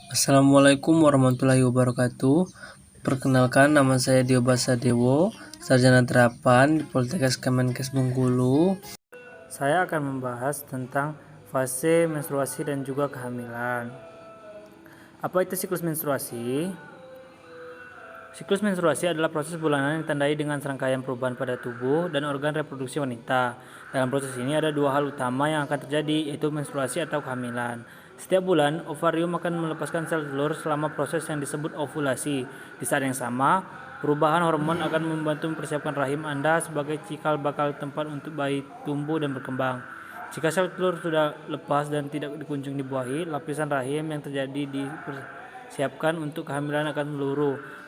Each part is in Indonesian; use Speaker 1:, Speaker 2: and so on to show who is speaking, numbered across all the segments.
Speaker 1: Assalamualaikum warahmatullahi wabarakatuh. Perkenalkan, nama saya Dio Basadewo, Sarjana Terapan di Poltekkes Kemenkes Bengkulu. Saya akan membahas tentang fase menstruasi dan juga kehamilan. Apa itu siklus menstruasi? Siklus menstruasi adalah proses bulanan yang ditandai dengan serangkaian perubahan pada tubuh dan organ reproduksi wanita. Dalam proses ini ada dua hal utama yang akan terjadi, yaitu menstruasi atau kehamilan. Setiap bulan, ovarium akan melepaskan sel telur selama proses yang disebut ovulasi. Di saat yang sama, perubahan hormon akan membantu mempersiapkan rahim Anda sebagai cikal bakal tempat untuk bayi tumbuh dan berkembang. Jika sel telur sudah lepas dan tidak dikunjung dibuahi, lapisan rahim yang terjadi dipersiapkan untuk kehamilan akan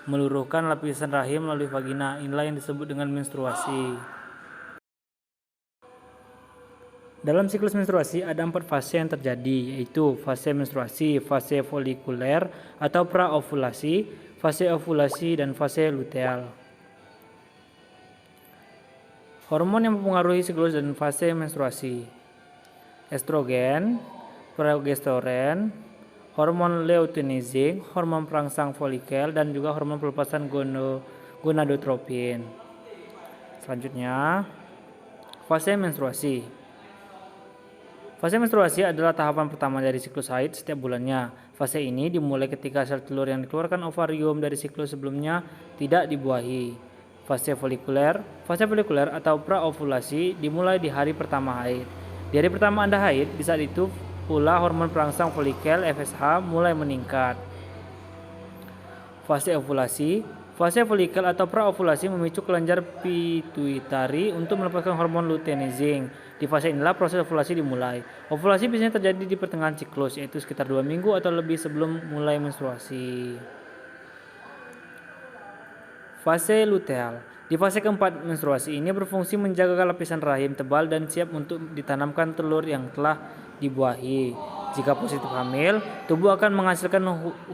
Speaker 1: meluruhkan lapisan rahim melalui vagina. Inilah yang disebut dengan menstruasi. Dalam siklus menstruasi ada 4 fase yang terjadi, yaitu fase menstruasi, fase folikuler atau praovulasi, fase ovulasi, dan fase luteal. Hormon yang mempengaruhi siklus dan fase menstruasi: estrogen, progesteron, hormon luteinizing, hormon perangsang folikel, dan juga hormon pelepasan gonadotropin. Selanjutnya, fase menstruasi. Fase menstruasi adalah tahapan pertama dari siklus haid setiap bulannya. Fase ini dimulai ketika sel telur yang dikeluarkan ovarium dari siklus sebelumnya tidak dibuahi. Fase folikuler atau praovulasi dimulai di hari pertama haid. Di hari pertama Anda haid, di saat itu pula hormon perangsang folikel FSH mulai meningkat. Fase ovulasi. Fase folikel atau praovulasi memicu kelenjar pituitari untuk melepaskan hormon luteinizing. Di fase inilah proses ovulasi dimulai. Ovulasi biasanya terjadi di pertengahan siklus, yaitu sekitar 2 minggu atau lebih sebelum mulai menstruasi. Fase luteal. Di fase keempat menstruasi ini berfungsi menjaga lapisan rahim tebal dan siap untuk ditanamkan telur yang telah dibuahi. Jika positif hamil, tubuh akan menghasilkan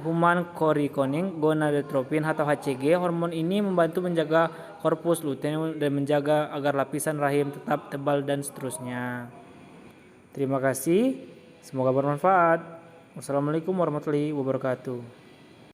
Speaker 1: human chorionic gonadotropin atau HCG. Hormon ini membantu menjaga korpus luteum dan menjaga agar lapisan rahim tetap tebal dan seterusnya. Terima kasih, semoga bermanfaat. Wassalamualaikum warahmatullahi wabarakatuh.